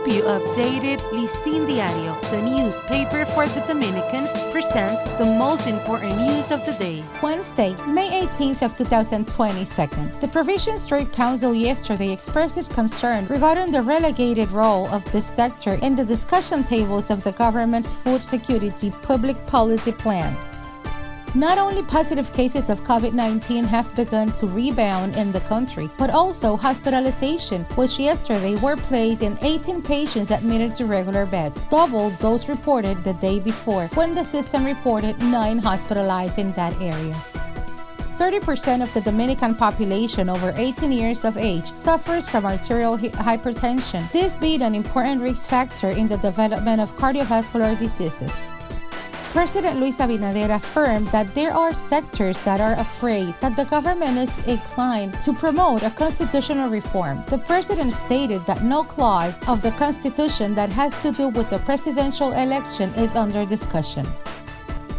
keep you updated, Listín Diario, the newspaper for the Dominicans, present the most important news of the day. Wednesday, May 18th of 2022. The Provincial Trade Council yesterday expressed its concern regarding the relegated role of this sector in the discussion tables of the government's food security public policy plan. Not only positive cases of COVID-19 have begun to rebound in the country, but also hospitalization, which yesterday were placed in 18 patients admitted to regular beds, double those reported the day before, when the system reported 9 hospitalized in that area. 30% of the Dominican population over 18 years of age suffers from arterial hypertension, this being an important risk factor in the development of cardiovascular diseases. President Luis Abinader affirmed that there are sectors that are afraid that the government is inclined to promote a constitutional reform. The president stated that no clause of the Constitution that has to do with the presidential election is under discussion.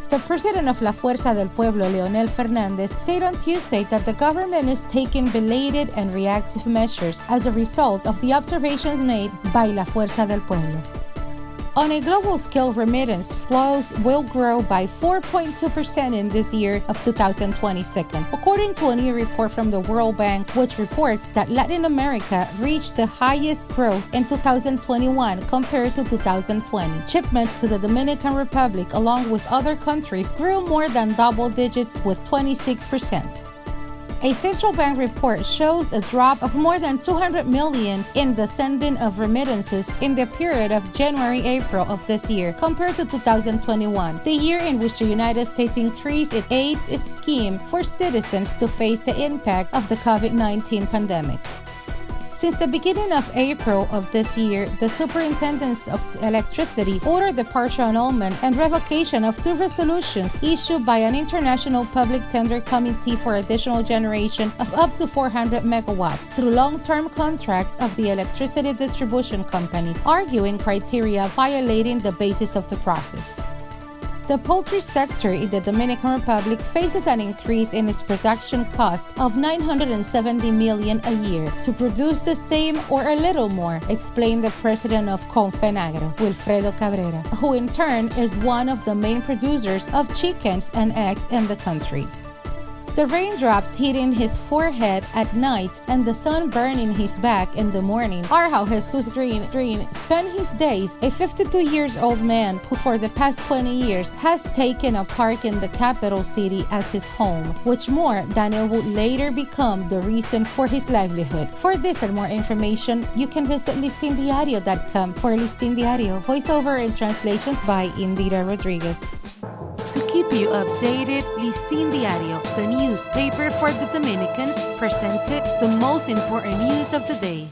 The president of La Fuerza del Pueblo, Leonel Fernández, said on Tuesday that the government is taking belated and reactive measures as a result of the observations made by La Fuerza del Pueblo. On a global scale, remittance flows will grow by 4.2% in this year of 2022, according to a new report from the World Bank, which reports that Latin America reached the highest growth in 2021 compared to 2020. Shipments to the Dominican Republic, along with other countries, grew more than double digits with 26%. A central bank report shows a drop of more than 200 million in the sending of remittances in the period of January-April of this year compared to 2021, the year in which the United States increased its aid scheme for citizens to face the impact of the COVID-19 pandemic. Since the beginning of April of this year, the Superintendents of Electricity ordered the partial annulment and revocation of 2 resolutions issued by an international public tender committee for additional generation of up to 400 megawatts through long-term contracts of the electricity distribution companies, arguing criteria violating the basis of the process. The poultry sector in the Dominican Republic faces an increase in its production cost of $970 million a year to produce the same or a little more, explained the president of Confenagro, Wilfredo Cabrera, who in turn is one of the main producers of chickens and eggs in the country. The raindrops hitting his forehead at night and the sun burning his back in the morning are how Jesus Green spent his days, a 52-year-old man who for the past 20 years has taken a park in the capital city as his home, which more than it would later become the reason for his livelihood. For this and more information, you can visit listindiario.com. For Listín Diario, voiceover and translations by Indira Rodriguez. To keep you updated, Listín Diario, the newspaper for the Dominicans, presented the most important news of the day.